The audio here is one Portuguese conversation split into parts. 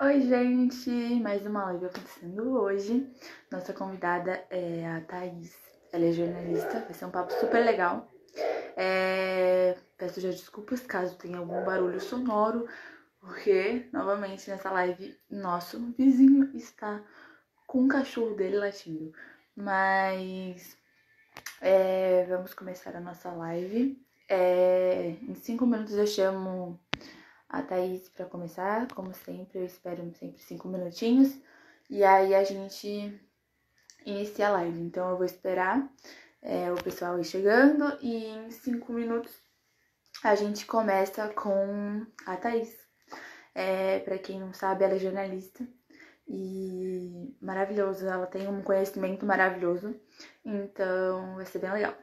Oi, gente! Mais uma live acontecendo hoje. Nossa convidada é a Thaís. Ela é jornalista, vai ser um papo super legal. Peço já desculpas caso tenha algum barulho sonoro, porque, novamente, nessa live, nosso vizinho está com o cachorro dele latindo. Mas vamos começar a nossa live. Em 5 minutos eu chamo a Thaís para começar, como sempre, eu espero sempre 5 minutinhos. E aí a gente inicia a live. Então eu vou esperar o pessoal ir chegando e em 5 minutos a gente começa com a Thaís. Para quem não sabe, ela é jornalista e maravilhoso, ela tem um conhecimento maravilhoso, então vai ser bem legal.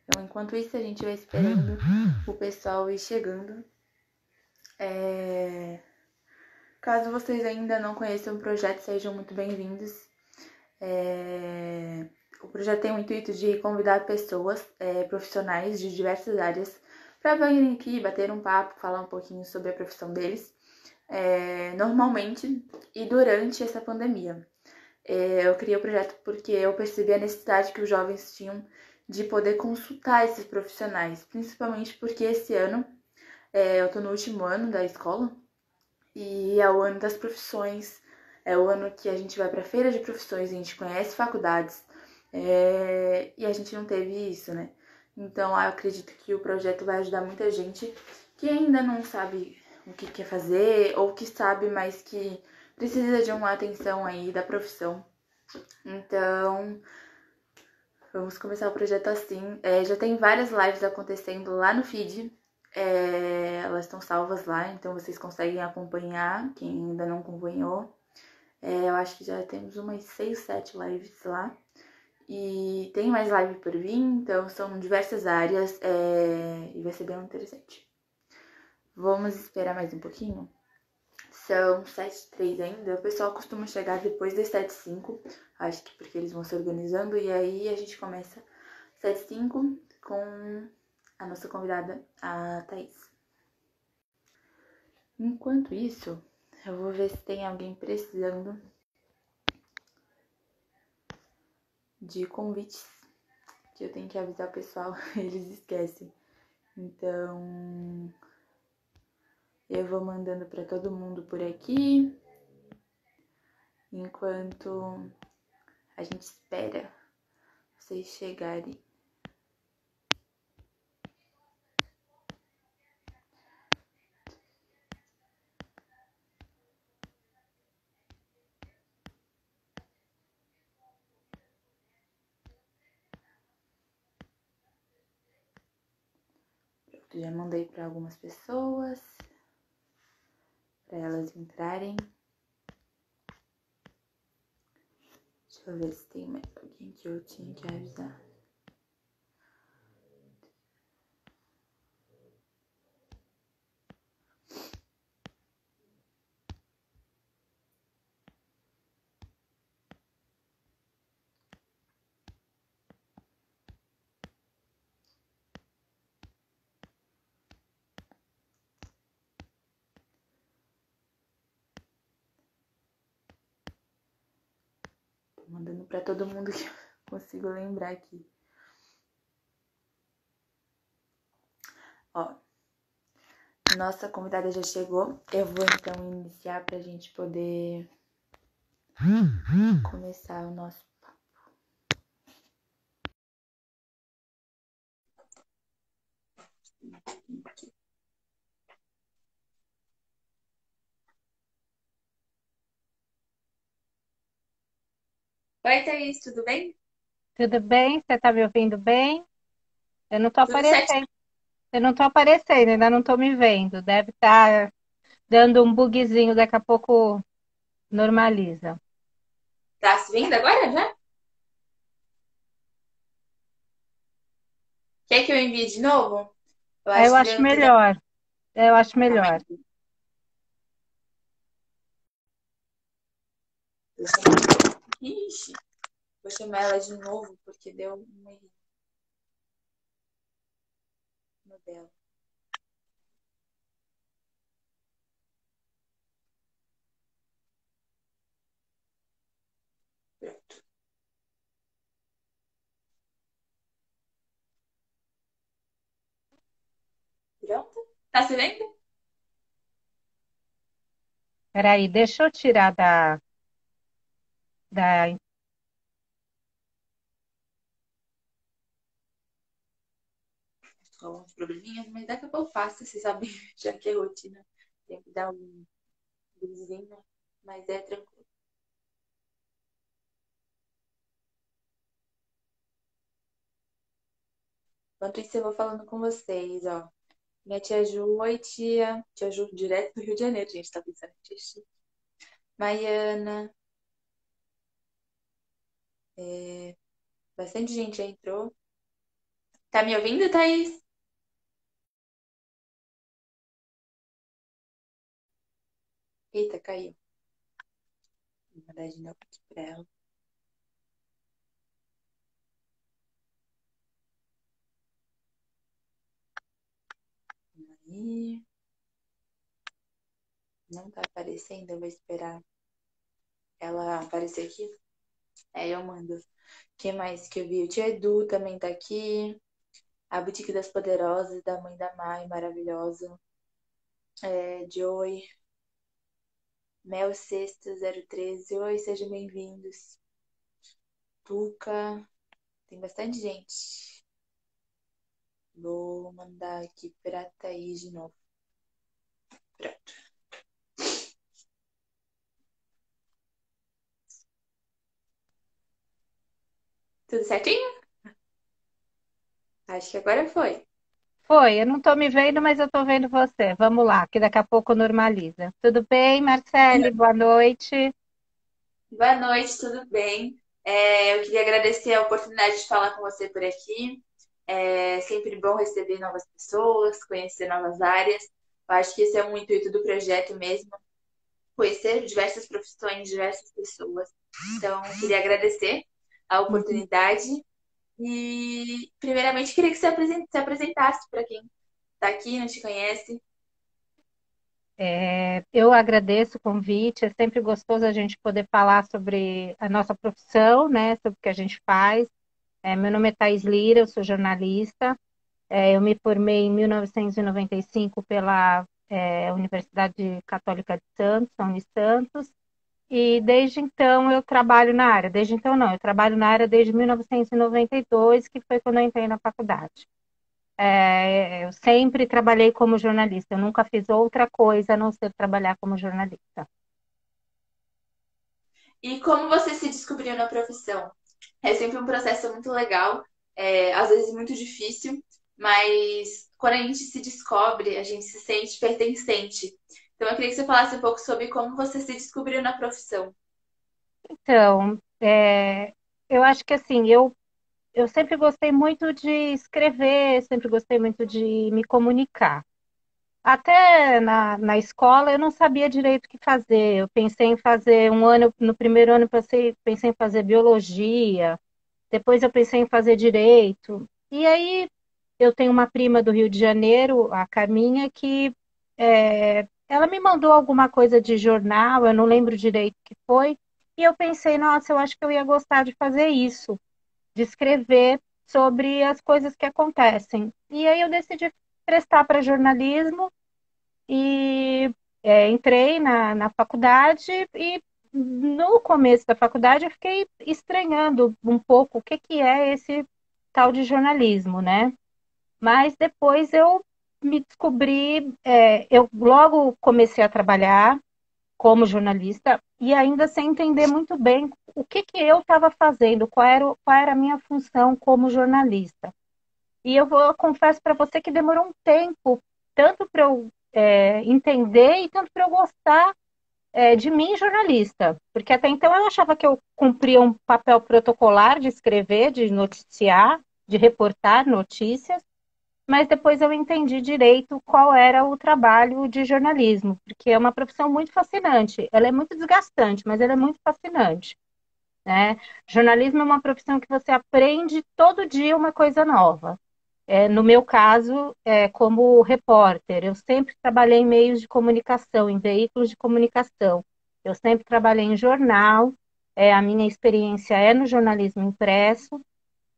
Então, enquanto isso, a gente vai esperando o pessoal ir chegando. Caso vocês ainda não conheçam o projeto, sejam muito bem-vindos. O projeto tem o intuito de convidar pessoas profissionais de diversas áreas para virem aqui, bater um papo, falar um pouquinho sobre a profissão deles, normalmente e durante essa pandemia. Eu criei o projeto porque eu percebi a necessidade que os jovens tinham de poder consultar esses profissionais, principalmente porque esse ano eu tô no último ano da escola e é o ano das profissões, é o ano que a gente vai pra feira de profissões, a gente conhece faculdades, e a gente não teve isso, né? Então eu acredito que o projeto vai ajudar muita gente que ainda não sabe o que quer fazer, ou que sabe, mas que precisa de uma atenção aí da profissão. Então, vamos começar o projeto assim. Já tem várias lives acontecendo lá no feed. Elas estão salvas lá, então vocês conseguem acompanhar, quem ainda não acompanhou. Eu acho que já temos umas 6, 7 lives lá. E tem mais live por vir, então são diversas áreas e vai ser bem interessante. Vamos esperar mais um pouquinho? São 7h03 ainda. O pessoal costuma chegar depois das 7h05. Acho que porque eles vão se organizando. E aí a gente começa 7h05 com a nossa convidada, a Thaís. Enquanto isso, eu vou ver se tem alguém precisando de convites, que eu tenho que avisar o pessoal, eles esquecem. Então, eu vou mandando para todo mundo por aqui, enquanto a gente espera vocês chegarem. Pronto, já mandei para algumas pessoas, para elas entrarem. Deixa eu ver se tem mais alguém que eu tinha que avisar. Tô mandando para todo mundo que eu consigo lembrar aqui. Ó, nossa convidada já chegou. Eu vou então iniciar pra gente poder começar o nosso papo. Oi, Thaís, tudo bem? Tudo bem? Você está me ouvindo bem? Eu não estou Tudo certo? aparecendo. Eu não estou aparecendo, ainda não estou me vendo. Deve estar dando um bugzinho, daqui a pouco normaliza. Tá se vendo agora já? Quer que eu envie de novo? Eu Aí eu acho que acho deu que dá. melhor. Eu acho Calma melhor. aí. Ixi, vou chamar ela de novo porque deu um erro no dela. Pronto? Tá se vendo? Peraí, deixa eu tirar da... Com alguns probleminhas, mas daqui a pouco passa, você sabe, já que é rotina. Tem que dar um vizinho, mas é tranquilo. Enquanto isso, eu vou falando com vocês, ó. Minha tia Ju, oi tia. Tia Ju, direto do Rio de Janeiro, gente, tá pensando em tia Chique. Maiana, bastante gente já entrou. Tá me ouvindo, Thaís? Eita, caiu. Vou mandar de novo aqui pra ela. Aí, não tá aparecendo, eu vou esperar ela aparecer aqui. Aí eu mando. Quem mais que eu vi? O tio Edu também tá aqui. A Boutique das Poderosas, da mãe da Mai, maravilhosa. Joy, Mel Sexta 013. Oi, sejam bem-vindos. Tuca, tem bastante gente. Vou mandar aqui pra Thaís de novo. Pronto. Tudo certinho? Acho que agora foi. Foi, eu não estou me vendo, mas eu estou vendo você. Vamos lá, que daqui a pouco normaliza. Tudo bem, Marcele? Boa noite. Boa noite, tudo bem? Eu queria agradecer a oportunidade de falar com você por aqui. É sempre bom receber novas pessoas, conhecer novas áreas. Eu acho que esse é um intuito do projeto mesmo, conhecer diversas profissões, diversas pessoas. Então, queria agradecer a Uhum. oportunidade e, primeiramente, queria que você se apresentasse para quem está aqui, não te conhece. Eu agradeço o convite, é sempre gostoso a gente poder falar sobre a nossa profissão, né, sobre o que a gente faz. Meu nome é Thaís Lira, eu sou jornalista. Eu me formei em 1995 pela Universidade Católica de Santos, a Unisantos, e desde então eu trabalho na área. Desde então não, eu trabalho na área desde 1992, que foi quando eu entrei na faculdade. Eu sempre trabalhei como jornalista, eu nunca fiz outra coisa a não ser trabalhar como jornalista. E como você se descobriu na profissão? É sempre um processo muito legal, às vezes muito difícil, mas quando a gente se descobre, a gente se sente pertencente. Então, eu queria que você falasse um pouco sobre como você se descobriu na profissão. Então, eu acho que assim, eu sempre gostei muito de escrever, sempre gostei muito de me comunicar. Até na escola eu não sabia direito o que fazer. Eu pensei em fazer um ano, no primeiro ano pensei em fazer biologia, depois eu pensei em fazer direito. E aí eu tenho uma prima do Rio de Janeiro, a Carminha, que ela me mandou alguma coisa de jornal, eu não lembro direito o que foi, e eu pensei, nossa, eu acho que eu ia gostar de fazer isso, de escrever sobre as coisas que acontecem. E aí eu decidi prestar para jornalismo e entrei na faculdade e no começo da faculdade eu fiquei estranhando um pouco o que, que é esse tal de jornalismo, né? Mas depois eu me descobri, eu logo comecei a trabalhar como jornalista e ainda sem entender muito bem o que, que eu estava fazendo, qual era a minha função como jornalista. E eu confesso para você que demorou um tempo, tanto para eu entender e tanto para eu gostar de mim, jornalista. Porque até então eu achava que eu cumpria um papel protocolar de escrever, de noticiar, de reportar notícias, mas depois eu entendi direito qual era o trabalho de jornalismo, porque é uma profissão muito fascinante. Ela é muito desgastante, mas ela é muito fascinante, né? Jornalismo é uma profissão que você aprende todo dia uma coisa nova. No meu caso, como repórter, eu sempre trabalhei em meios de comunicação, em veículos de comunicação. Eu sempre trabalhei em jornal, a minha experiência é no jornalismo impresso,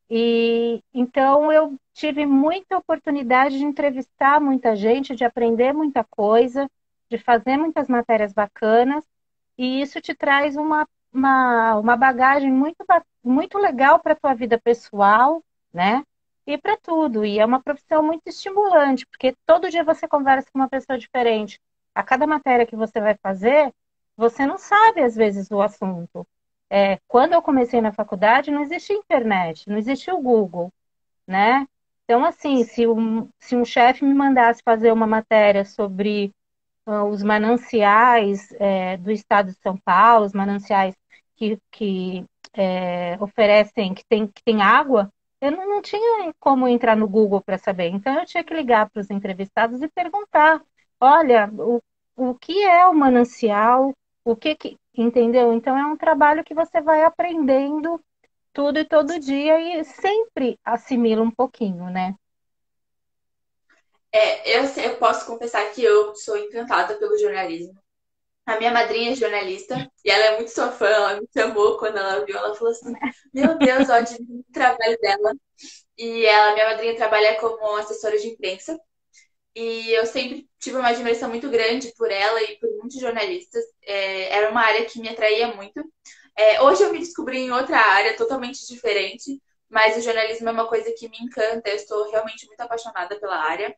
e então eu tive muita oportunidade de entrevistar muita gente, de aprender muita coisa, de fazer muitas matérias bacanas, e isso te traz uma bagagem muito legal para a tua vida pessoal, né? E para tudo. E é uma profissão muito estimulante, porque todo dia você conversa com uma pessoa diferente. A cada matéria que você vai fazer, você não sabe, às vezes, o assunto. Quando eu comecei na faculdade, não existia internet, não existia o Google, né? Então, assim, se um chefe me mandasse fazer uma matéria sobre os mananciais do estado de São Paulo, os mananciais que oferecem, que tem água, eu não tinha como entrar no Google para saber. Então, eu tinha que ligar para os entrevistados e perguntar: olha, o que é o manancial? Entendeu? Então, é um trabalho que você vai aprendendo tudo e todo dia e sempre assimila um pouquinho, né? Eu posso confessar que eu sou encantada pelo jornalismo. A minha madrinha é jornalista e ela é muito sua fã, ela me chamou quando ela viu, ela falou assim: Meu Deus, eu admiro o trabalho dela. Minha madrinha trabalha como assessora de imprensa e eu sempre tive uma admiração muito grande por ela e por muitos jornalistas. Era uma área que me atraía muito. Hoje eu me descobri em outra área totalmente diferente, mas o jornalismo é uma coisa que me encanta. Eu estou realmente muito apaixonada pela área.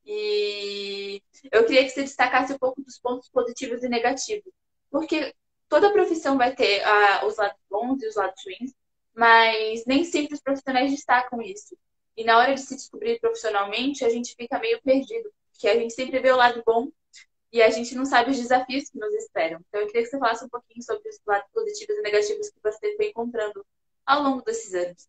E eu queria que você destacasse um pouco dos pontos positivos e negativos. Porque toda profissão vai ter os lados bons e os lados ruins, mas nem sempre os profissionais destacam isso. E na hora de se descobrir profissionalmente, a gente fica meio perdido, porque a gente sempre vê o lado bom e a gente não sabe os desafios que nos esperam. Então, eu queria que você falasse um pouquinho sobre os lados positivos e negativos que você foi encontrando ao longo desses anos.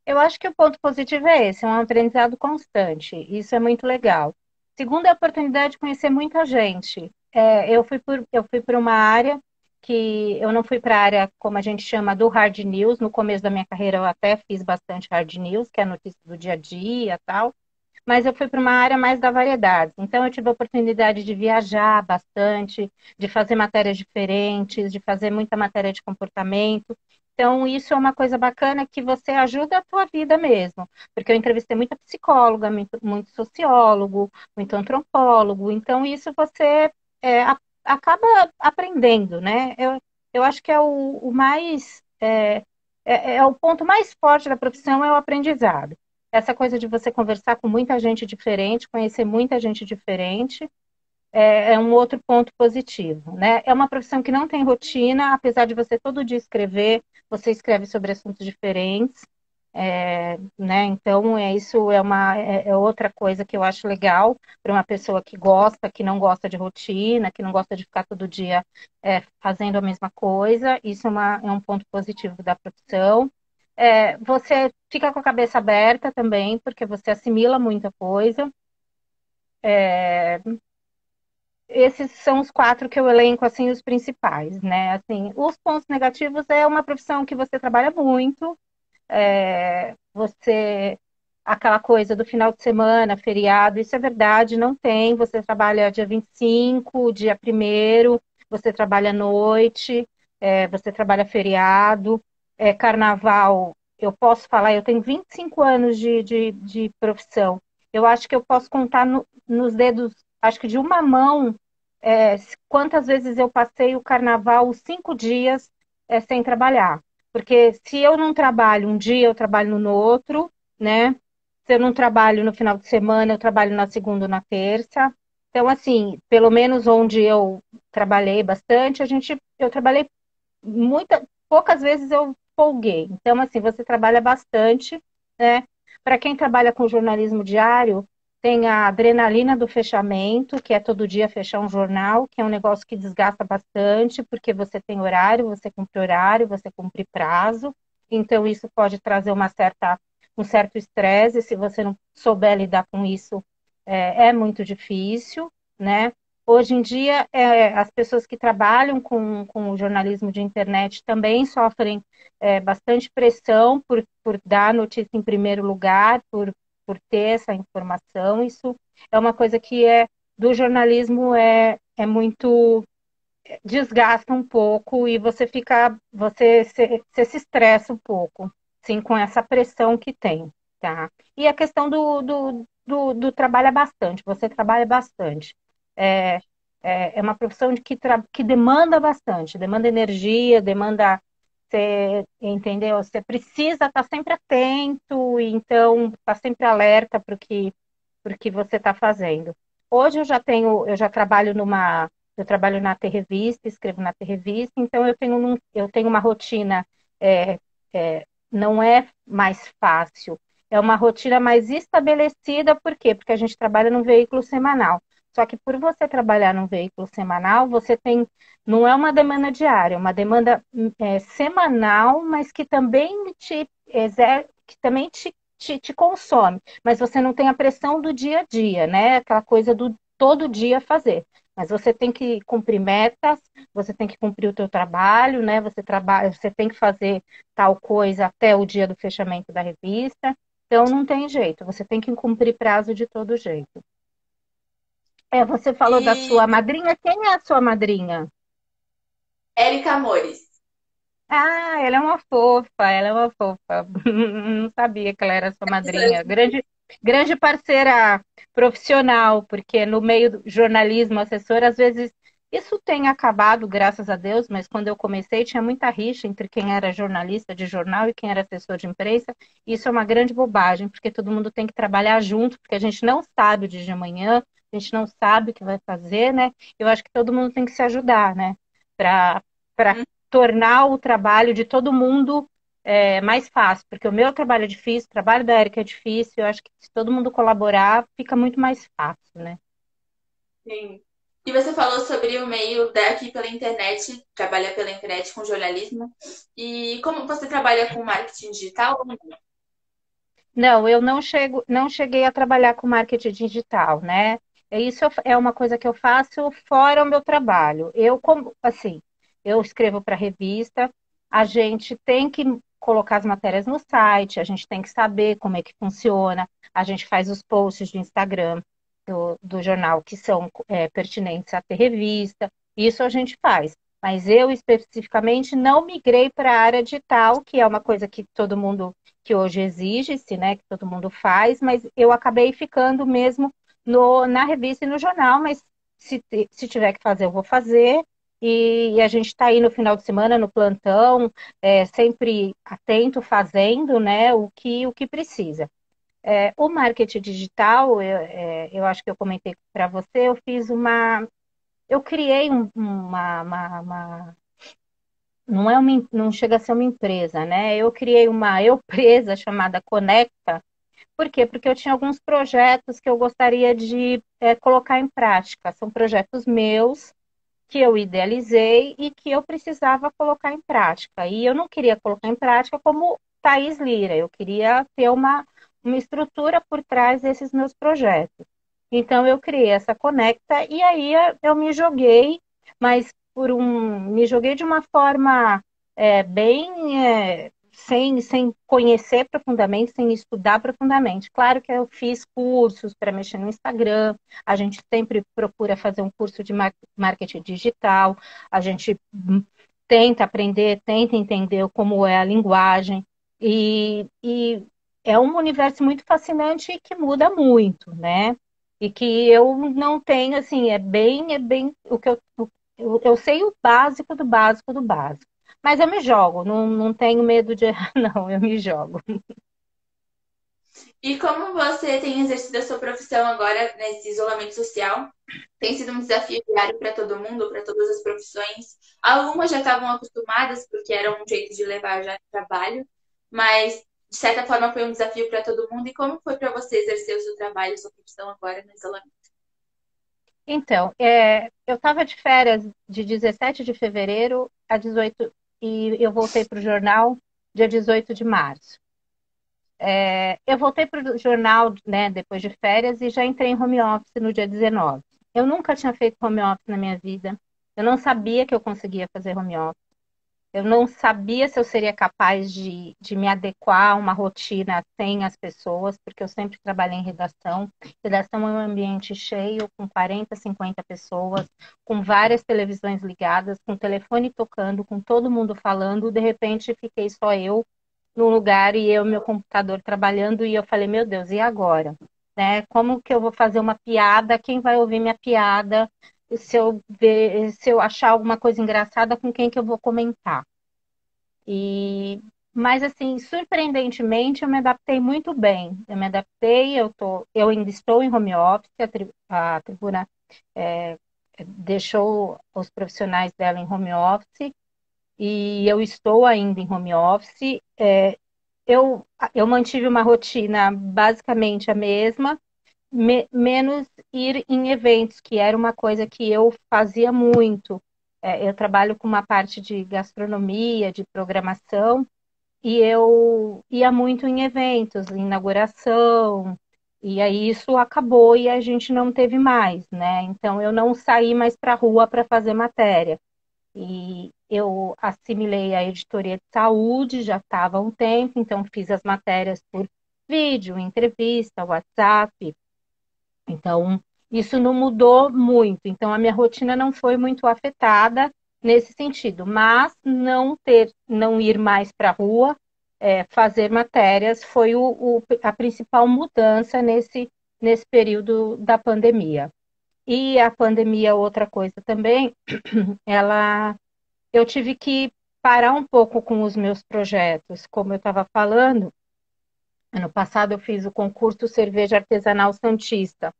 Eu acho que o ponto positivo é esse, é um aprendizado constante. Isso é muito legal. Segundo, é a oportunidade de conhecer muita gente. Eu fui por uma área que eu não fui para a área, como a gente chama, do hard news. No começo da minha carreira, eu até fiz bastante hard news, que é a notícia do dia a dia e tal. Mas eu fui para uma área mais da variedade. Então, eu tive a oportunidade de viajar bastante, de fazer matérias diferentes, de fazer muita matéria de comportamento. Então, isso é uma coisa bacana que você ajuda a tua vida mesmo. Porque eu entrevistei muita psicóloga, muito sociólogo, muito antropólogo. Então, isso você acaba aprendendo, né? Eu acho que é o mais... é o ponto mais forte da profissão é o aprendizado. Essa coisa de você conversar com muita gente diferente, conhecer muita gente diferente, é um outro ponto positivo, né? É uma profissão que não tem rotina, apesar de você todo dia escrever, você escreve sobre assuntos diferentes, né? Então, isso é outra coisa que eu acho legal para uma pessoa que gosta, que não gosta de rotina, que não gosta de ficar todo dia fazendo a mesma coisa. Isso é um ponto positivo da profissão. Você fica com a cabeça aberta também, porque você assimila muita coisa. Esses são os quatro que eu elenco, assim, os principais, né? Assim, os pontos negativos é uma profissão que você trabalha muito, aquela coisa do final de semana, feriado, isso é verdade, não tem. Você trabalha dia 25, dia primeiro, você trabalha à noite, você trabalha feriado, carnaval. Eu posso falar, eu tenho 25 anos de profissão. Eu acho que eu posso contar nos dedos, acho que de uma mão, quantas vezes eu passei o carnaval, os 5 dias, sem trabalhar. Porque se eu não trabalho um dia, eu trabalho no outro, né? Se eu não trabalho no final de semana, eu trabalho na segunda ou na terça. Então, assim, pelo menos onde eu trabalhei bastante, eu trabalhei poucas vezes eu folguei. Então, assim, você trabalha bastante, né? Para quem trabalha com jornalismo diário, tem a adrenalina do fechamento, que é todo dia fechar um jornal, que é um negócio que desgasta bastante, porque você tem horário, você cumpre prazo. Então, isso pode trazer um certo estresse, se você não souber lidar com isso, é muito difícil, né? Hoje em dia, as pessoas que trabalham com o jornalismo de internet também sofrem bastante pressão por dar notícia em primeiro lugar, por ter essa informação. Isso é uma coisa que do jornalismo é muito desgasta um pouco e você se estressa um pouco, sim, com essa pressão que tem. Tá. E a questão do trabalha bastante, você trabalha bastante. É, é uma profissão que demanda bastante, demanda energia, demanda, você, entendeu? Você precisa estar sempre atento, e então estar sempre alerta para o que você está fazendo. Hoje eu já trabalho eu trabalho na T-Revista, escrevo na T-Revista, então eu tenho uma rotina, é, não é mais fácil, é uma rotina mais estabelecida, por quê? Porque a gente trabalha num veículo semanal. Só que por você trabalhar num veículo semanal, você tem, não é uma demanda diária, é uma demanda semanal, mas que também que também te consome. Mas você não tem a pressão do dia a dia, né? Aquela coisa do todo dia fazer. Mas você tem que cumprir metas, você tem que cumprir o teu trabalho, né? Você tem que fazer tal coisa até o dia do fechamento da revista. Então não tem jeito, você tem que cumprir prazo de todo jeito. Você falou da E sua madrinha. Quem é a sua madrinha? Érica Amores. Ah, ela é uma fofa, ela é uma fofa. Não sabia que ela era sua madrinha. Grande parceira profissional, porque no meio do jornalismo, assessor, às vezes isso tem acabado, graças a Deus, mas quando eu comecei tinha muita rixa entre quem era jornalista de jornal e quem era assessor de imprensa. Isso é uma grande bobagem, porque todo mundo tem que trabalhar junto, porque a gente não sabe o dia de amanhã, a gente não sabe o que vai fazer, né? Eu acho que todo mundo tem que se ajudar, né? Para tornar o trabalho de todo mundo mais fácil, porque o meu trabalho é difícil, o trabalho da Erika é difícil, eu acho que se todo mundo colaborar, fica muito mais fácil, né? Sim. E você falou sobre o meio daqui pela internet, trabalha pela internet com jornalismo. E como você trabalha com marketing digital? Não, eu não cheguei a trabalhar com marketing digital, né? Isso é uma coisa que eu faço fora o meu trabalho. Assim, eu escrevo para revista, a gente tem que colocar as matérias no site, a gente tem que saber como é que funciona, a gente faz os posts do Instagram do jornal que são pertinentes a ter revista, isso a gente faz. Mas eu especificamente não migrei para a área digital, que é uma coisa que todo mundo que hoje exige-se, né, que todo mundo faz, mas eu acabei ficando mesmo na revista e no jornal, mas se tiver que fazer, eu vou fazer. E a gente está aí no final de semana, no plantão, sempre atento, fazendo, né, o que precisa. O marketing digital, eu acho que eu comentei para você, eu criei não não chega a ser uma empresa, né? Eu criei uma empresa chamada Conecta. Por quê? Porque eu tinha alguns projetos que eu gostaria de colocar em prática. São projetos meus que eu idealizei e que eu precisava colocar em prática. E eu não queria colocar em prática como Thaís Lira, eu queria ter uma estrutura por trás desses meus projetos. Então eu criei essa Conecta e aí eu me joguei, mas me joguei de uma forma bem sem conhecer profundamente, sem estudar profundamente. Claro que eu fiz cursos para mexer no Instagram, a gente sempre procura fazer um curso de marketing digital, a gente tenta aprender, tenta entender como é a linguagem, e é um universo muito fascinante e que muda muito, né? E que eu não tenho, assim, é bem o que eu sei o básico do básico do básico. Mas eu me jogo, não tenho medo de errar, não, eu me jogo. E como você tem exercido a sua profissão agora nesse isolamento social? Tem sido um desafio diário para todo mundo, para todas as profissões. Algumas já estavam acostumadas, porque era um jeito de levar já no trabalho, mas de certa forma foi um desafio para todo mundo. E como foi para você exercer o seu trabalho, a sua profissão agora no isolamento? Então, eu estava de férias de 17 de fevereiro a 18, e eu voltei para o jornal dia 18 de março. Eu voltei para o jornal, né, depois de férias e já entrei em home office no dia 19. Eu nunca tinha feito home office na minha vida. Eu não sabia que eu conseguia fazer home office. Eu não sabia se eu seria capaz de me adequar a uma rotina sem as pessoas, porque eu sempre trabalhei em redação. Redação é um ambiente cheio, com 40, 50 pessoas, com várias televisões ligadas, com o telefone tocando, com todo mundo falando. De repente, fiquei só eu num lugar e eu, meu computador trabalhando, e eu falei, meu Deus, e agora? Né? Como que eu vou fazer uma piada? Quem vai ouvir minha piada? Se eu achar alguma coisa engraçada, com quem que eu vou comentar? E, mas assim, surpreendentemente, eu me adaptei muito bem. Eu me adaptei, eu ainda estou em home office, a Tribuna deixou os profissionais dela em home office e eu estou ainda em home office. Eu, eu mantive uma rotina basicamente a mesma, menos ir em eventos, que era uma coisa que eu fazia muito. Eu trabalho com uma parte de gastronomia, de programação, e eu ia muito em eventos, em inauguração, e aí isso acabou e a gente não teve mais, né? Então eu não saí mais para a rua para fazer matéria. E eu assimilei a editoria de saúde, já estava há um tempo, então fiz as matérias por vídeo, entrevista, WhatsApp. Então, isso não mudou muito. Então, a minha rotina não foi muito afetada nesse sentido, mas não ir mais para a rua, fazer matérias foi a principal mudança nesse período da pandemia. E a pandemia, outra coisa também, ela eu tive que parar um pouco com os meus projetos. Como eu estava falando, ano passado eu fiz o concurso Cerveja Artesanal Santista,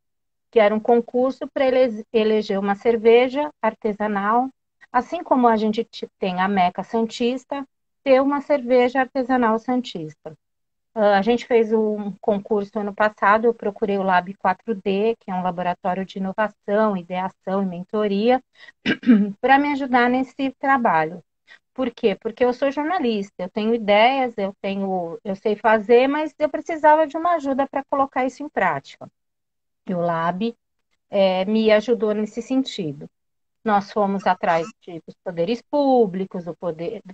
que era um concurso para eleger uma cerveja artesanal, assim como a gente tem a Meca Santista, ter uma cerveja artesanal santista. A gente fez um concurso ano passado, eu procurei o Lab 4D, que é um laboratório de inovação, ideação e mentoria, para me ajudar nesse trabalho. Por quê? Porque eu sou jornalista, eu tenho ideias, eu sei fazer, mas eu precisava de uma ajuda para colocar isso em prática. E o Lab me ajudou nesse sentido. Nós fomos atrás dos poderes públicos,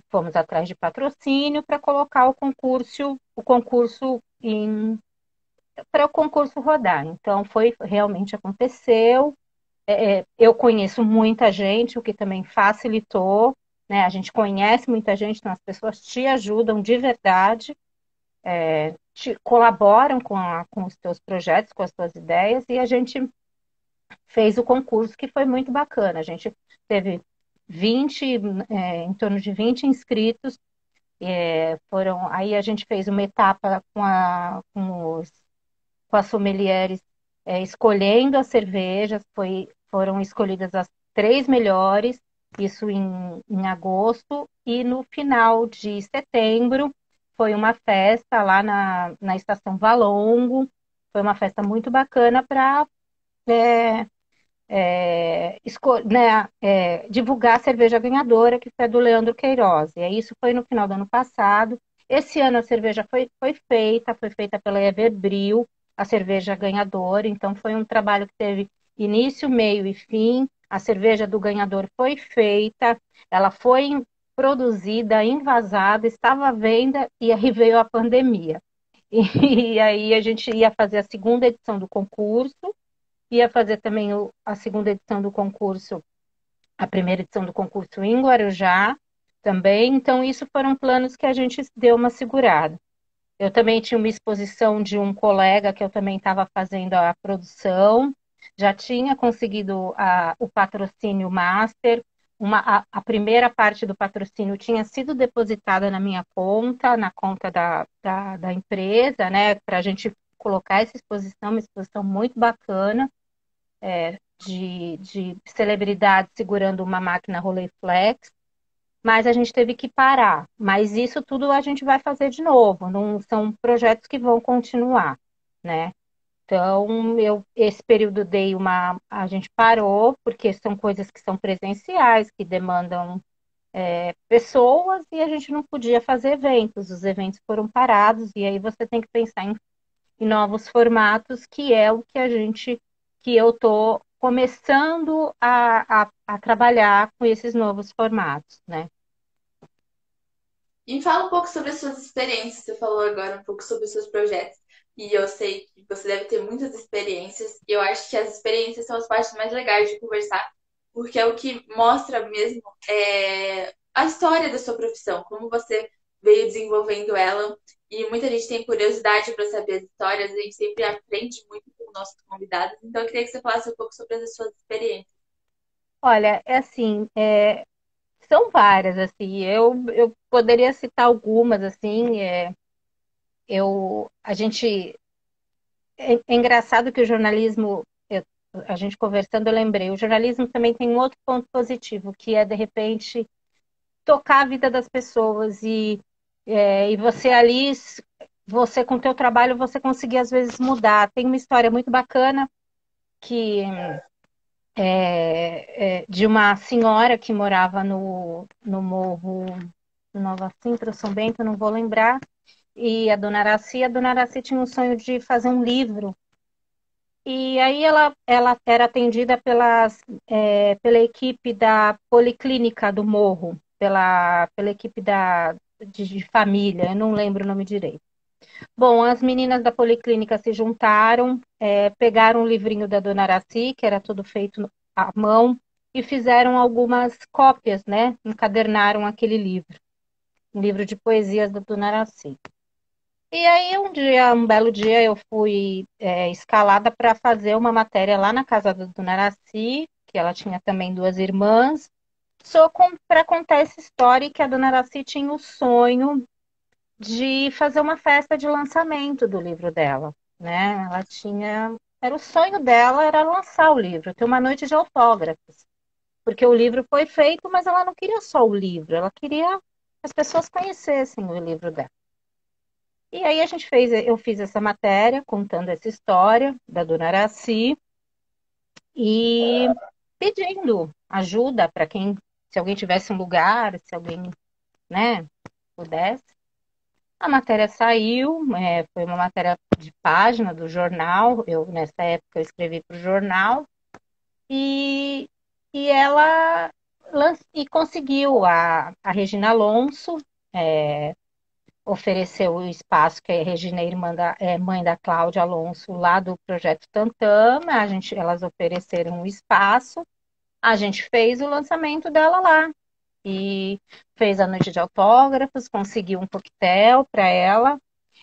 fomos atrás de patrocínio para colocar o concurso para o concurso rodar. Então foi realmente aconteceu. Eu conheço muita gente, o que também facilitou, né? A gente conhece muita gente, então as pessoas te ajudam de verdade, colaboram com os teus projetos, com as tuas ideias, e a gente fez o concurso que foi muito bacana. A gente teve 20, em torno de 20 inscritos, aí a gente fez uma etapa com as sommeliers escolhendo as cervejas, foram escolhidas as 3 melhores, isso em agosto, e no final de setembro foi uma festa lá na Estação Valongo, foi uma festa muito bacana para né, divulgar a cerveja ganhadora, que foi a do Leandro Queiroz. E aí isso foi no final do ano passado. Esse ano a cerveja foi feita pela Everbril, a cerveja ganhadora. Então foi um trabalho que teve início, meio e fim. A cerveja do ganhador foi feita, ela foi produzida, envasada, estava à venda e aí veio a pandemia. E aí a gente ia fazer a segunda edição do concurso, ia fazer também a segunda edição do concurso, a primeira edição do concurso em Guarujá também. Então, isso foram planos que a gente deu uma segurada. Eu também tinha uma exposição de um colega que eu também estava fazendo a produção, já tinha conseguido o patrocínio master, a primeira parte do patrocínio tinha sido depositada na minha conta, na conta da empresa, né, para a gente colocar essa exposição, uma exposição muito bacana, de celebridade segurando uma máquina Rolleiflex, mas a gente teve que parar. Mas isso tudo a gente vai fazer de novo, não são projetos que vão continuar, né? Então, esse período a gente parou, porque são coisas que são presenciais, que demandam pessoas, e a gente não podia fazer eventos, os eventos foram parados, e aí você tem que pensar em novos formatos, que é o que eu estou começando a trabalhar com esses novos formatos, né? E me fala um pouco sobre as suas experiências. Você falou agora um pouco sobre os seus projetos. E eu sei que você deve ter muitas experiências. E eu acho que as experiências são as partes mais legais de conversar, porque é o que mostra mesmo a história da sua profissão, como você veio desenvolvendo ela. E muita gente tem curiosidade para saber as histórias, a gente sempre aprende muito com nossos convidados. Então, eu queria que você falasse um pouco sobre as suas experiências. Olha, é assim, são várias, assim, eu poderia citar algumas, assim, a gente, é engraçado que o jornalismo, a gente conversando, eu lembrei, o jornalismo também tem um outro ponto positivo, que é, de repente, tocar a vida das pessoas e você ali, você com o teu trabalho, você conseguir às vezes mudar. Tem uma história muito bacana que de uma senhora que morava no morro do Nova Sintra, São Bento, não vou lembrar, e a dona Araci tinha um sonho de fazer um livro. E aí ela era atendida pela equipe da Policlínica do Morro, pela equipe de família, eu não lembro o nome direito. Bom, as meninas da Policlínica se juntaram, pegaram o livrinho da Dona Araci, que era tudo feito à mão, e fizeram algumas cópias, né? Encadernaram aquele livro, um livro de poesias da Dona Araci. E aí um belo dia, eu fui escalada para fazer uma matéria lá na casa da Dona Araci, que ela tinha também duas irmãs, só para contar essa história que a Dona Araci tinha o sonho de fazer uma festa de lançamento do livro dela, né? Ela tinha, era o sonho dela, era lançar o livro, ter uma noite de autógrafos, porque o livro foi feito, mas ela não queria só o livro, ela queria que as pessoas conhecessem o livro dela. E aí eu fiz essa matéria contando essa história da Dona Araci e pedindo ajuda para quem, se alguém tivesse um lugar, se alguém, né, pudesse. A matéria saiu, foi uma matéria de página do jornal. Nessa época, eu escrevi para o jornal e, e ela conseguiu a Regina Alonso, ofereceu o espaço, que a Regina é mãe da Cláudia Alonso, lá do Projeto Tantama. Elas ofereceram o espaço, a gente fez o lançamento dela lá. E fez a noite de autógrafos, conseguiu um coquetel para ela.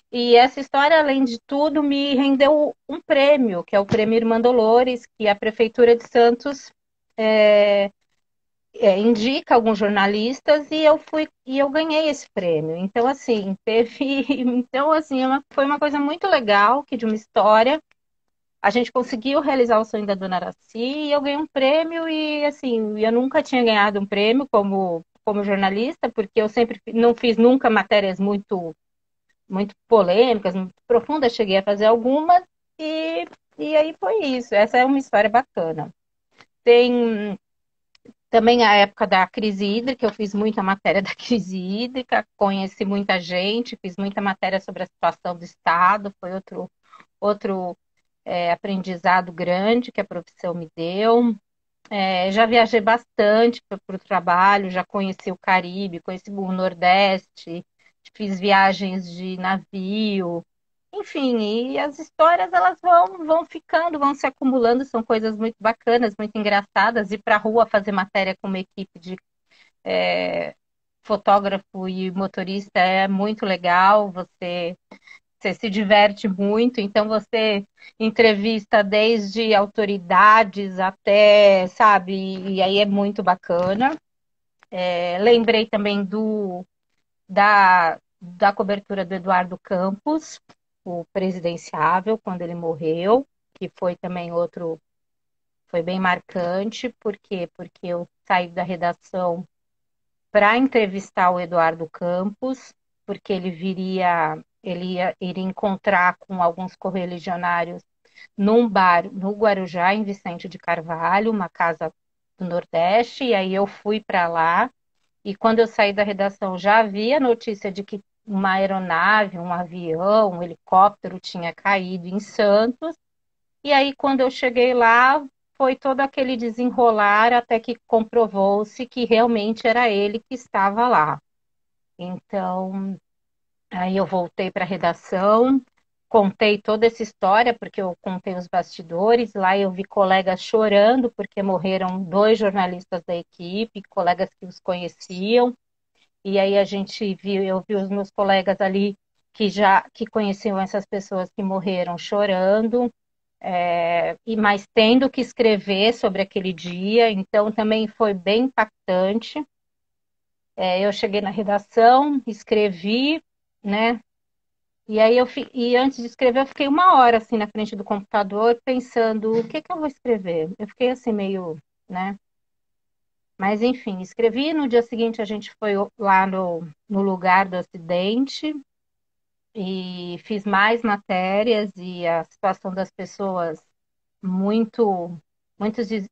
E essa história, além de tudo, me rendeu um prêmio, que é o Prêmio Irmã Dolores, que a Prefeitura de Santos indica alguns jornalistas e eu ganhei esse prêmio. Então, assim, então, assim, foi uma coisa muito legal, que de uma história a gente conseguiu realizar o sonho da Dona Araci e eu ganhei um prêmio e, assim, eu nunca tinha ganhado um prêmio como jornalista, porque eu sempre não fiz nunca matérias muito polêmicas, muito profundas, cheguei a fazer algumas e, e aí foi isso. Essa é uma história bacana. Tem também a época da crise hídrica, eu fiz muita matéria da crise hídrica, conheci muita gente, fiz muita matéria sobre a situação do Estado, foi outro aprendizado grande que a profissão me deu. Já viajei bastante para o trabalho, já conheci o Caribe, conheci o Nordeste, fiz viagens de navio, enfim, e as histórias elas vão ficando, vão se acumulando, são coisas muito bacanas, muito engraçadas. Ir para a rua fazer matéria com uma equipe de fotógrafo e motorista é muito legal, você se diverte muito, então você entrevista desde autoridades até, sabe, e aí é muito bacana. Lembrei também da cobertura do Eduardo Campos, o presidenciável, quando ele morreu, que foi também foi bem marcante. Por quê? Porque eu saí da redação para entrevistar o Eduardo Campos, porque ele ia ir encontrar com alguns correligionários num bar no Guarujá, em Vicente de Carvalho, uma casa do Nordeste, e aí eu fui para lá, e quando eu saí da redação já havia notícia de que uma aeronave, um avião, um helicóptero tinha caído em Santos, e aí quando eu cheguei lá, foi todo aquele desenrolar até que comprovou-se que realmente era ele que estava lá. Então, aí eu voltei para a redação, contei toda essa história, porque eu contei os bastidores. Lá eu vi colegas chorando, porque morreram dois jornalistas da equipe, colegas que os conheciam. E aí a gente viu, eu vi os meus colegas ali que conheciam essas pessoas que morreram chorando, e mas tendo que escrever sobre aquele dia, então também foi bem impactante. Eu cheguei na redação, escrevi, né? E aí e antes de escrever, eu fiquei uma hora assim na frente do computador pensando o que que eu vou escrever. Eu fiquei assim meio, né? Mas enfim, escrevi. No dia seguinte a gente foi lá no lugar do acidente e fiz mais matérias e a situação das pessoas muito,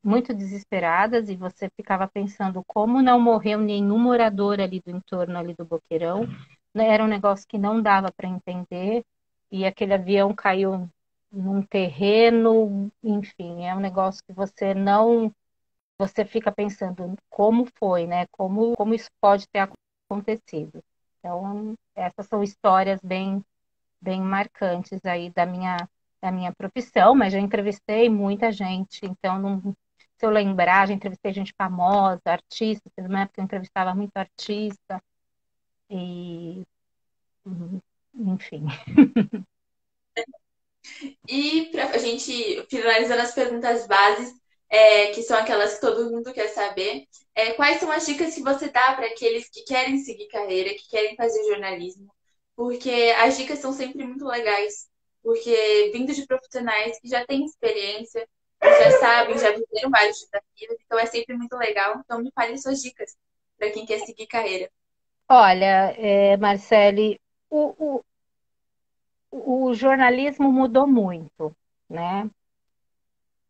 muito desesperadas e você ficava pensando como não morreu nenhum morador ali do entorno ali do Boqueirão, né? Era um negócio que não dava para entender e aquele avião caiu num terreno, enfim, é um negócio que você não, você fica pensando como foi, né? Como isso pode ter acontecido. Então, essas são histórias bem marcantes aí da minha profissão, mas já entrevistei muita gente, então não, se eu lembrar, já entrevistei gente famosa, artista, teve uma época que eu entrevistava muito artista, e enfim. E para a gente finalizando as perguntas bases, que são aquelas que todo mundo quer saber, quais são as dicas que você dá para aqueles que querem seguir carreira, que querem fazer jornalismo? Porque as dicas são sempre muito legais, porque vindo de profissionais que já têm experiência, que já sabem, já viveram vários desafios, então é sempre muito legal. Então me fale suas dicas para quem quer seguir carreira. Olha, Marcele, o, o jornalismo mudou muito, né?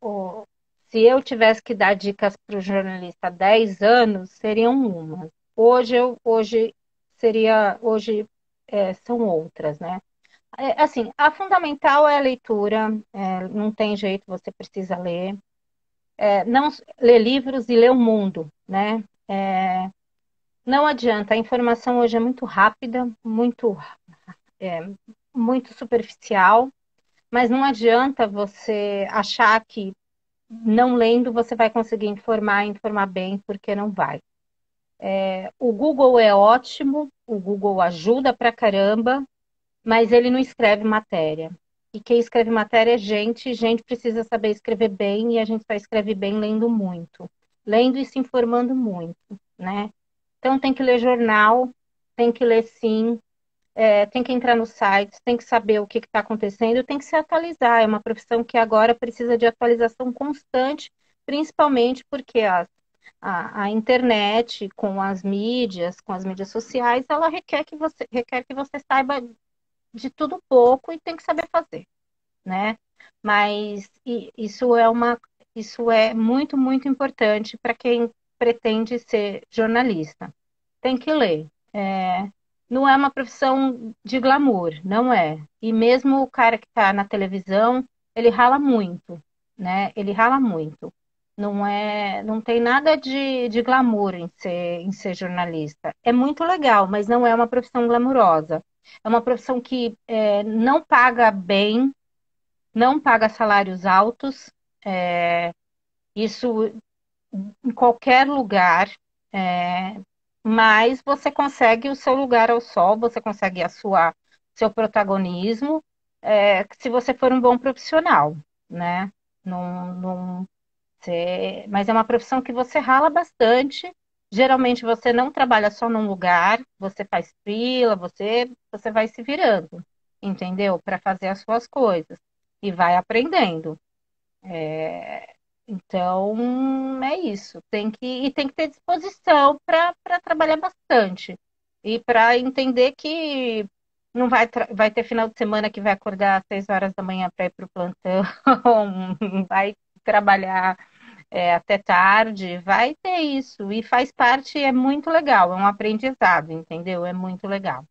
O- Se eu tivesse que dar dicas para o jornalista há 10 anos, seriam umas. Hoje seria, hoje são outras, né? Assim, a fundamental é a leitura, não tem jeito, você precisa ler. Não ler livros e ler o mundo, né? Não adianta, a informação hoje é muito rápida, muito superficial, mas não adianta você achar que não lendo você vai conseguir informar bem, porque não vai. O Google é ótimo, o Google ajuda pra caramba, mas ele não escreve matéria. E quem escreve matéria é gente, gente precisa saber escrever bem e a gente só escreve bem lendo muito, lendo e se informando muito, né? Então tem que ler jornal, tem que ler sim, tem que entrar no site, tem que saber o que está acontecendo, tem que se atualizar. É uma profissão que agora precisa de atualização constante, principalmente porque a internet, com as mídias sociais, ela requer que você saiba de tudo um pouco e tem que saber fazer, né? Mas isso é muito, muito importante para quem pretende ser jornalista. Tem que ler. Não é uma profissão de glamour, não é. E mesmo o cara que está na televisão, ele rala muito, né? Ele rala muito. Não tem nada de glamour em ser jornalista. É muito legal, mas não é uma profissão glamurosa. É uma profissão que não paga bem, não paga salários altos, isso em qualquer lugar, é, mas você consegue o seu lugar ao sol, você consegue seu protagonismo, se você for um bom profissional, né? Não, mas é uma profissão que você rala bastante. Geralmente você não trabalha só num lugar, você faz freela, você vai se virando, entendeu? Para fazer as suas coisas e vai aprendendo. Então, é isso. Tem que ter disposição para trabalhar bastante. E para entender que não vai ter final de semana que vai acordar às 6 horas da manhã para ir para o plantão, vai trabalhar até tarde, vai ter isso. E faz parte, é muito legal, é um aprendizado, entendeu? É muito legal.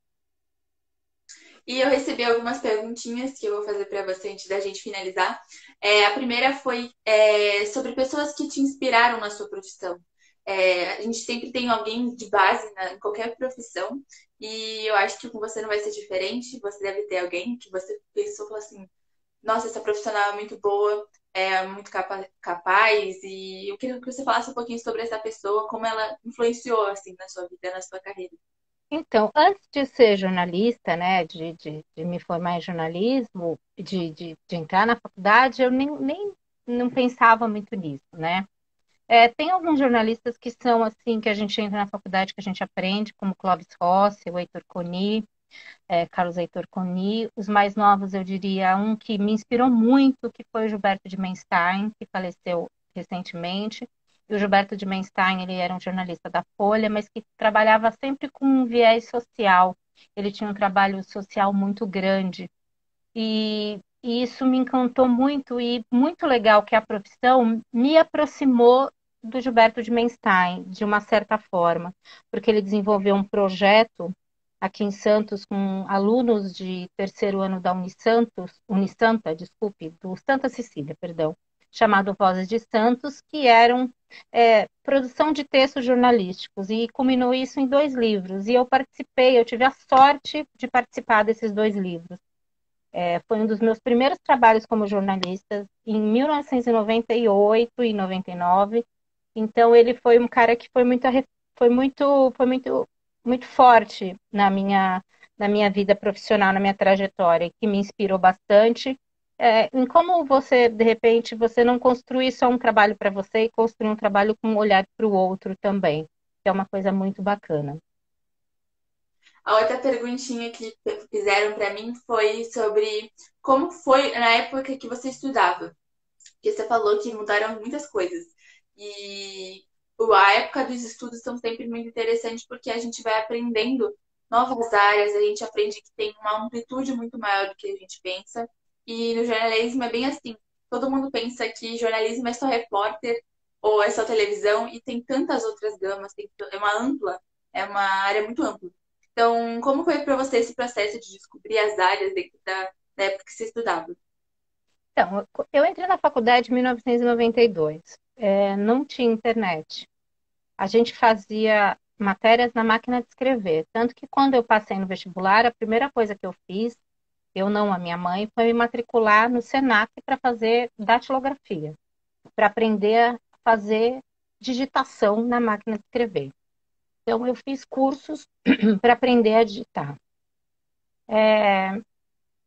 E eu recebi algumas perguntinhas que eu vou fazer para você antes da gente finalizar. A primeira foi sobre pessoas que te inspiraram na sua profissão. A gente sempre tem alguém de base em qualquer profissão, e eu acho que com você não vai ser diferente. Você deve ter alguém que você pensou e falou assim: nossa, essa profissional é muito boa, é muito capaz, e eu queria que você falasse um pouquinho sobre essa pessoa, como ela influenciou assim na sua vida, na sua carreira. Então, antes de ser jornalista, né, de me formar em jornalismo, de entrar na faculdade, eu nem não pensava muito nisso, né? Tem alguns jornalistas que são assim, que a gente entra na faculdade, que a gente aprende, como Clóvis Rossi, o Heitor Coni, Carlos Heitor Coni. Os mais novos, eu diria, um que me inspirou muito, que foi o Gilberto de Menstein, que faleceu recentemente. E o Gilberto de Menstein, ele era um jornalista da Folha, mas que trabalhava sempre com um viés social. Ele tinha um trabalho social muito grande. E isso me encantou muito, e muito legal que a profissão me aproximou do Gilberto de Menstein, de uma certa forma, porque ele desenvolveu um projeto aqui em Santos com alunos de terceiro ano da Unisanta, desculpe, do Santa Cecília, perdão, chamado Vozes de Santos, que eram produção de textos jornalísticos, e culminou isso em 2 livros, e eu participei, eu tive a sorte de participar desses 2 livros. Foi um dos meus primeiros trabalhos como jornalista em 1998 e 99. Então ele foi um cara que muito forte na minha vida profissional, na minha trajetória, que me inspirou bastante. Em como você, de repente, você não construir só um trabalho para você e construir um trabalho com um olhar para o outro também, que é uma coisa muito bacana. A outra perguntinha que fizeram para mim foi sobre como foi na época que você estudava. Porque você falou que mudaram muitas coisas. E a época dos estudos são sempre muito interessantes porque a gente vai aprendendo novas áreas, a gente aprende que tem uma amplitude muito maior do que a gente pensa. E no jornalismo é bem assim. Todo mundo pensa que jornalismo é só repórter ou é só televisão e tem tantas outras gamas, é uma área muito ampla. Então, como foi para você esse processo de descobrir as áreas dentro da época que você estudava? Então, eu entrei na faculdade em 1992. Não tinha internet. A gente fazia matérias na máquina de escrever. Tanto que quando eu passei no vestibular, a primeira coisa que eu fiz, eu não, a minha mãe, foi me matricular no Senac para fazer datilografia, para aprender a fazer digitação na máquina de escrever. Então, eu fiz cursos para aprender a digitar.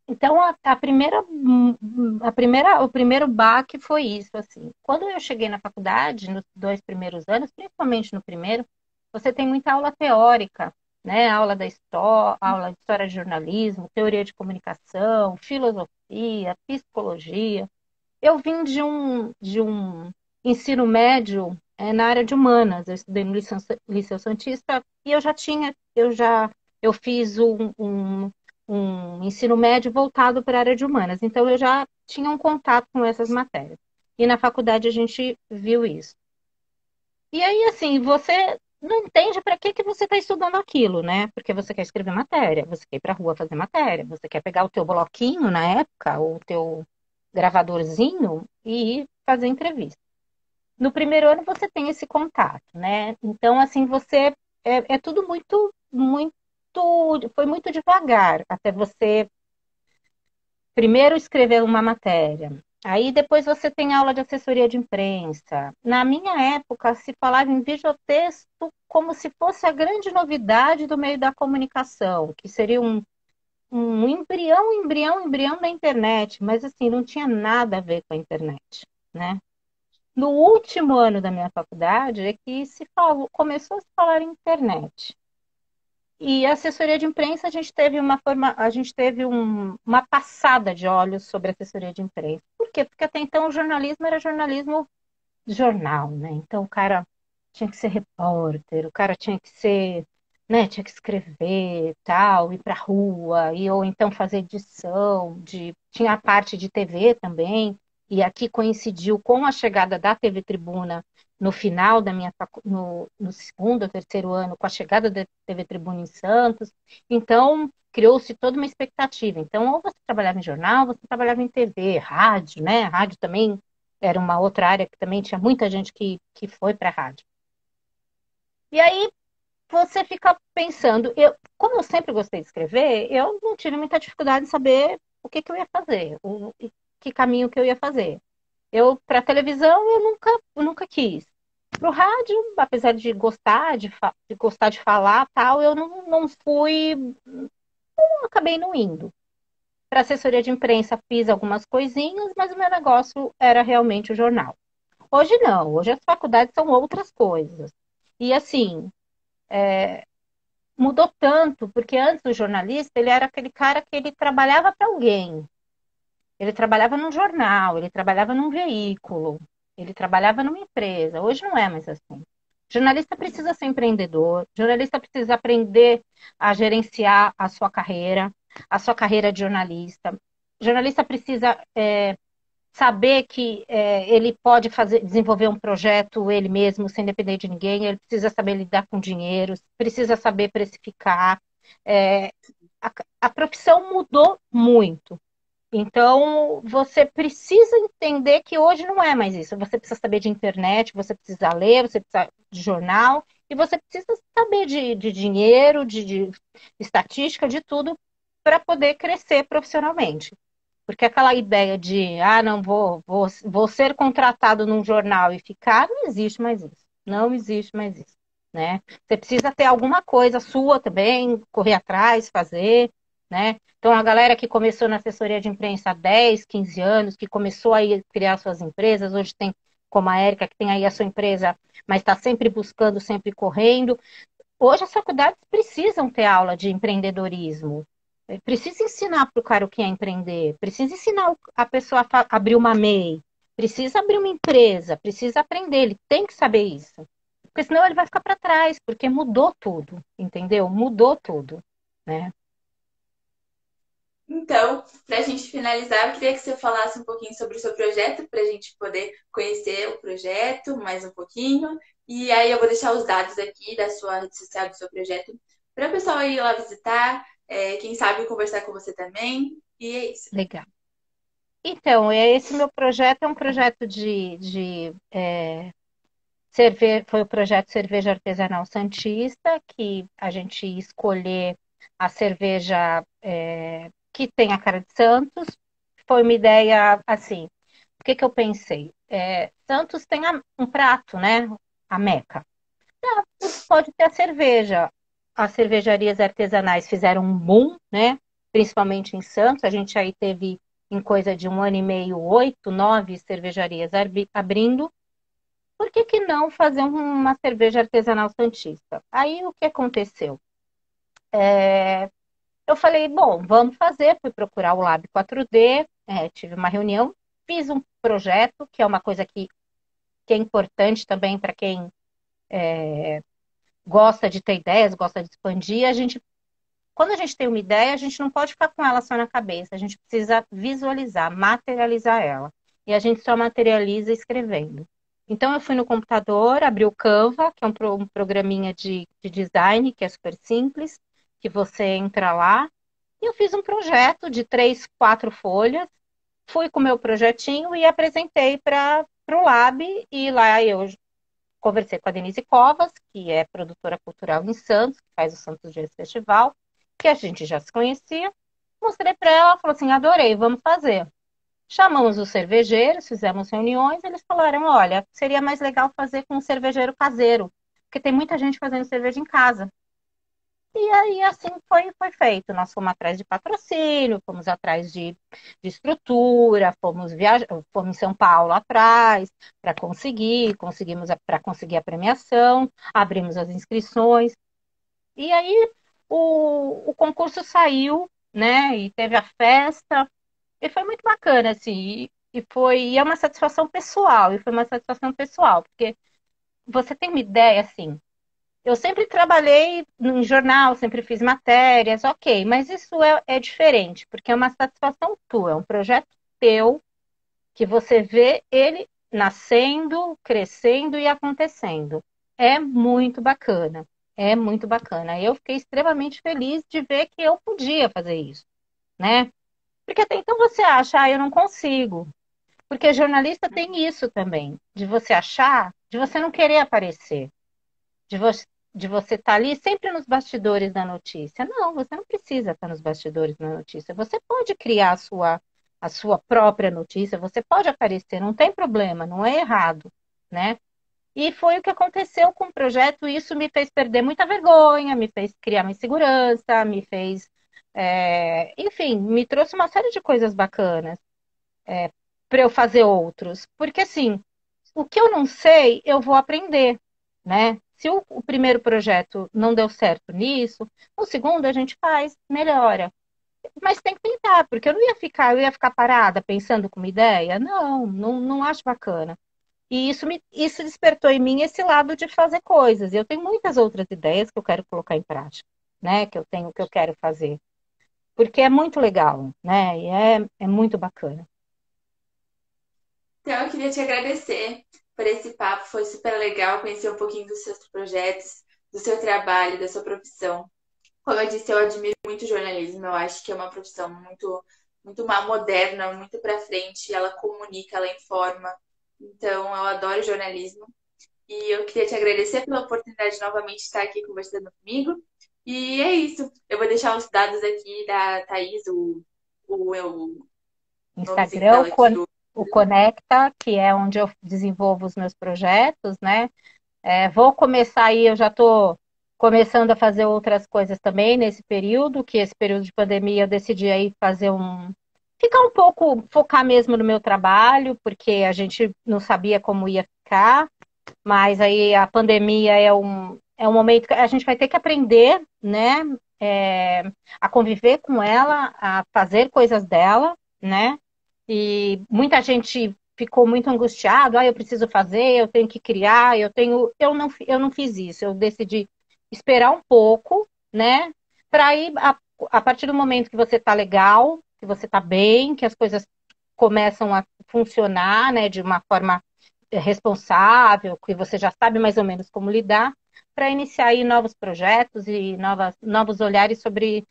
Então, o primeiro baque foi isso, assim. Quando eu cheguei na faculdade, nos 2 primeiros anos, principalmente no primeiro, você tem muita aula teórica, né? Aula de história de jornalismo, teoria de comunicação, filosofia, psicologia. Eu vim de um ensino médio, na área de humanas. Eu estudei no Liceu Santista e eu fiz um ensino médio voltado para a área de humanas. Então, eu já tinha um contato com essas matérias. E na faculdade a gente viu isso. E aí, assim, você não entende para que você está estudando aquilo, né? Porque você quer escrever matéria, você quer ir para a rua fazer matéria, você quer pegar o teu bloquinho na época, ou o teu gravadorzinho e fazer entrevista. No primeiro ano você tem esse contato, né? Então, assim, é tudo foi muito devagar até você primeiro escrever uma matéria. Aí depois você tem aula de assessoria de imprensa. Na minha época, se falava em videotexto como se fosse a grande novidade do meio da comunicação, que seria um embrião da internet, mas assim, não tinha nada a ver com a internet, né? No último ano da minha faculdade é que começou a se falar em internet. E a assessoria de imprensa, a gente teve uma passada de olhos sobre a assessoria de imprensa. Por quê? Porque até então o jornalismo era jornalismo de jornal, né? Então o cara tinha que ser repórter, o cara tinha que ser, né, tinha que escrever, tal, ir pra rua, ou então fazer edição, tinha a parte de TV também, e aqui coincidiu com a chegada da TV Tribuna no final da no segundo ou terceiro ano, com a chegada da TV Tribuna em Santos. Então, criou-se toda uma expectativa. Então, ou você trabalhava em jornal, ou você trabalhava em TV, rádio, né? Rádio também era uma outra área que também tinha muita gente que foi para a rádio. E aí você fica pensando, como eu sempre gostei de escrever, eu não tive muita dificuldade em saber o que eu ia fazer, que caminho que eu ia fazer. Para televisão eu nunca quis. Pro rádio, apesar de gostar de gostar de falar, tal, eu não fui, não acabei não indo. Para assessoria de imprensa fiz algumas coisinhas, mas o meu negócio era realmente o jornal. Hoje não, hoje as faculdades são outras coisas. E assim, mudou tanto, porque antes o jornalista, ele era aquele cara que ele trabalhava para alguém. Ele trabalhava num jornal, ele trabalhava num veículo, ele trabalhava numa empresa. Hoje não é mais assim. Jornalista precisa ser empreendedor, jornalista precisa aprender a gerenciar a sua carreira de jornalista. Jornalista precisa saber que ele pode desenvolver um projeto ele mesmo, sem depender de ninguém, ele precisa saber lidar com dinheiro, precisa saber precificar. É, a profissão mudou muito. Então, você precisa entender que hoje não é mais isso. Você precisa saber de internet, você precisa ler, você precisa de jornal, e você precisa saber de dinheiro, de estatística, de tudo, para poder crescer profissionalmente. Porque aquela ideia de, não vou ser contratado num jornal e ficar, não existe mais isso. Não existe mais isso, né? Você precisa ter alguma coisa sua também, correr atrás, fazer, né? Então, a galera que começou na assessoria de imprensa há 10, 15 anos, que começou aí a criar suas empresas, hoje tem, como a Érica, que tem aí a sua empresa, mas está sempre buscando, sempre correndo. Hoje as faculdades precisam ter aula de empreendedorismo. Precisa ensinar para o cara o que é empreender, precisa ensinar a pessoa a abrir uma MEI, precisa abrir uma empresa, precisa aprender, ele tem que saber isso. Porque senão ele vai ficar para trás, porque mudou tudo, entendeu? Mudou tudo, né? Então, para a gente finalizar, eu queria que você falasse um pouquinho sobre o seu projeto, para a gente poder conhecer o projeto mais um pouquinho. E aí eu vou deixar os dados aqui da sua rede social, do seu projeto, para o pessoal ir lá visitar, quem sabe conversar com você também. E é isso. Legal. Então, esse meu projeto é um projeto foi o projeto Cerveja Artesanal Santista, que a gente ia escolher a cerveja que tem a cara de Santos. Foi uma ideia assim. O que eu pensei? Santos tem um prato, né? A Meca. Pode ter a cerveja. As cervejarias artesanais fizeram um boom, né? Principalmente em Santos. A gente aí teve, em coisa de 1 ano e meio, 8, 9 cervejarias abrindo. Por que não fazer uma cerveja artesanal santista? Aí o que aconteceu? Eu falei, bom, vamos fazer. Fui procurar o Lab 4D, tive uma reunião, fiz um projeto, que é uma coisa que é importante também para quem gosta de ter ideias, gosta de expandir. Quando a gente tem uma ideia, a gente não pode ficar com ela só na cabeça, a gente precisa visualizar, materializar ela. E a gente só materializa escrevendo. Então, eu fui no computador, abri o Canva, que é um programinha de design, que é super simples, que você entra lá. E eu fiz um projeto de 3, 4 folhas, fui com o meu projetinho e apresentei para o Lab. E lá eu conversei com a Denise Covas, que é produtora cultural em Santos, que faz o Santos Jazz Festival, que a gente já se conhecia. Mostrei para ela, ela falou assim: adorei, vamos fazer. Chamamos os cervejeiros, fizemos reuniões, eles falaram: olha, seria mais legal fazer com um cervejeiro caseiro, porque tem muita gente fazendo cerveja em casa. E aí, assim, foi feito. Nós fomos atrás de patrocínio, fomos atrás de estrutura, fomos em São Paulo atrás para para conseguir a premiação, abrimos as inscrições. E aí, o concurso saiu, né, e teve a festa, e foi muito bacana, assim, e é uma satisfação pessoal, porque você tem uma ideia, assim, eu sempre trabalhei em jornal, sempre fiz matérias, ok, mas isso é diferente, porque é uma satisfação tua, é um projeto teu, que você vê ele nascendo, crescendo e acontecendo. É muito bacana, é muito bacana. Eu fiquei extremamente feliz de ver que eu podia fazer isso, né? Porque até então você acha, eu não consigo. Porque jornalista tem isso também, de você achar, de você não querer aparecer de, vo de você estar ali sempre nos bastidores da notícia. Não, você não precisa estar nos bastidores da notícia. Você pode criar a sua própria notícia, você pode aparecer, não tem problema, não é errado, né? E foi o que aconteceu com o projeto. Isso me fez perder muita vergonha, me fez criar uma insegurança, me fez, enfim, me trouxe uma série de coisas bacanas para eu fazer outros. Porque assim, o que eu não sei, eu vou aprender, né? Se o primeiro projeto não deu certo nisso, o segundo a gente faz, melhora. Mas tem que tentar, porque eu ia ficar parada pensando com uma ideia. Não, não, não acho bacana. E isso despertou em mim esse lado de fazer coisas. Eu tenho muitas outras ideias que eu quero colocar em prática, né? Que eu quero fazer. Porque é muito legal, né? E é muito bacana. Então, eu queria te agradecer por esse papo, foi super legal conhecer um pouquinho dos seus projetos, do seu trabalho, da sua profissão. Como eu disse, eu admiro muito o jornalismo, eu acho que é uma profissão muito moderna, muito para frente, ela comunica, ela informa. Então, eu adoro jornalismo. E eu queria te agradecer pela oportunidade de novamente estar aqui conversando comigo. E é isso. Eu vou deixar os dados aqui da Thaís, o nomezinho Instagram, dela aqui. o Conecta, que é onde eu desenvolvo os meus projetos, né? Vou começar aí, eu já estou começando a fazer outras coisas também nesse período, que esse período de pandemia eu decidi aí fazer ficar um pouco, focar mesmo no meu trabalho, porque a gente não sabia como ia ficar, mas aí a pandemia é um momento que a gente vai ter que aprender, né? É, a conviver com ela, a fazer coisas dela, né? E muita gente ficou muito angustiado, eu preciso fazer, eu tenho que criar, eu não fiz isso, eu decidi esperar um pouco, né? Para aí, a partir do momento que você tá legal, que você tá bem, que as coisas começam a funcionar, né, de uma forma responsável, que você já sabe mais ou menos como lidar, para iniciar aí novos projetos e novos olhares sobre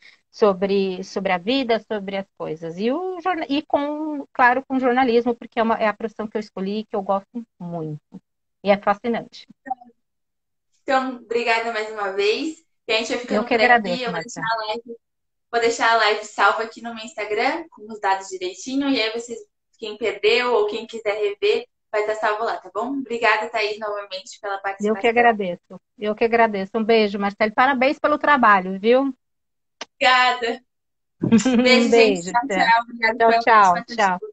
a vida, sobre as coisas. E com, claro, com jornalismo, porque é a profissão que eu escolhi, que eu gosto muito. E é fascinante. Então, obrigada mais uma vez. E a gente vai Eu ficando que por aqui. agradeço, Eu Marta. vou deixar a live salva aqui no meu Instagram, com os dados direitinho. E aí vocês, quem perdeu ou quem quiser rever, vai estar salvo lá, tá bom? Obrigada, Thaís, novamente pela Eu que participação. agradeço. Eu que agradeço. Um beijo, Marcelo. Parabéns pelo trabalho, viu? Obrigada. Um Beijo, gente. beijo. Tchau, tchau. Obrigada Tchau, pela tchau, participação de tchau.